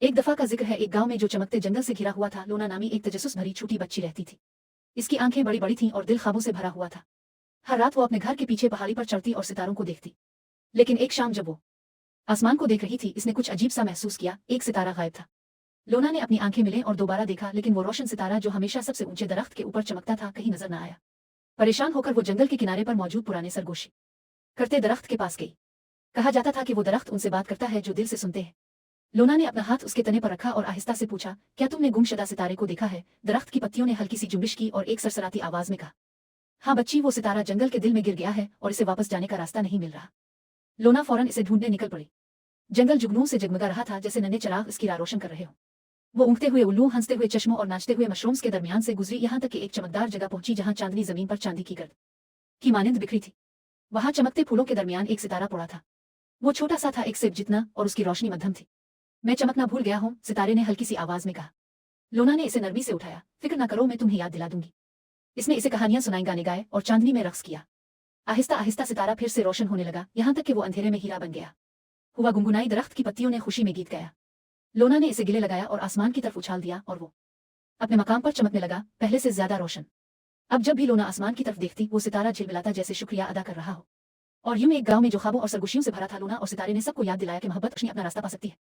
एक दफा का जिक्र है, एक गांव में जो चमकते जंगल से घिरा हुआ था, लोना नामी एक तजस्सुस भरी छोटी बच्ची रहती थी। इसकी आंखें बड़ी बड़ी थीं और दिल ख्वाबों से भरा हुआ था। हर रात वो अपने घर के पीछे पहाड़ी पर चढ़ती और सितारों को देखती। लेकिन एक शाम जब वो आसमान को देख रही थी, इसने कुछ अजीब सा महसूस किया। एक सितारा गायब था। लोना ने अपनी आंखें मिले और दोबारा देखा, लेकिन वो रोशन सितारा जो हमेशा सबसे ऊंचे दरख्त के ऊपर चमकता था, कहीं नजर न आया। परेशान होकर वो जंगल के किनारे पर मौजूद पुराने सरगोशी करते दरख्त के पास गई। कहा जाता था कि वो दरख्त उनसे बात करता है जो दिल से सुनते हैं। लोना ने अपना हाथ उसके तने पर रखा और आहिस्ता से पूछा, क्या तुमने गुमशुदा सितारे को देखा है? दरख्त की पत्तियों ने हल्की सी जुम्बिश की और एक सरसराती आवाज में कहा, हाँ बच्ची, वो सितारा जंगल के दिल में गिर गया है और इसे वापस जाने का रास्ता नहीं मिल रहा। लोना फौरन इसे ढूंढने निकल पड़ी। जंगल जुगनू से जगमगा रहा था, जैसे नन्हे चिराग इसकी राह रोशन कर रहे हो। वो ऊँगते हुए उल्लू, हंसते हुए चश्मों और नाचते हुए मशरूम्स के दरमियान से गुजरी, यहाँ तक कि एक चमकदार जगह पहुंची जहाँ चांदनी जमीन पर चांदी की गर्द की मानिंद बिखरी थी। वहां चमकते फूलों के दरमियान एक सितारा पड़ा था। वो छोटा सा था, एक सेब जितना, और उसकी रोशनी मध्यम थी। मैं चमकना भूल गया हूँ, सितारे ने हल्की सी आवाज में कहा। लोना ने इसे नरमी से उठाया। फिक्र न करो, मैं तुम्हें याद दिला दूंगी। इसने इसे कहानियां सुनाई, गाने गाए और चांदनी में रक्स किया। आहिस्ता आहिस्ता सितारा फिर से रोशन होने लगा, यहाँ तक कि वो अंधेरे में हीरा बन गया। हुआ गुनगुनाई दरख्त की पत्तियों ने खुशी में गीत गाया। लोना ने इसे गिले लगाया और आसमान की तरफ उछाल दिया, और वो अपने मकाम पर चमकने लगा, पहले से ज्यादा रोशन। अब जब भी लोना आसमान की तरफ देखती, वो सितारा झिलमिलाता जैसे शुक्रिया अदा कर रहा हो। और यूं एक गांव में जो ख्वाबों और सरगोशियों से भरा था, लोना और सितारे ने सबको याद दिलाया कि मोहब्बत अपना रास्ता पा सकती है।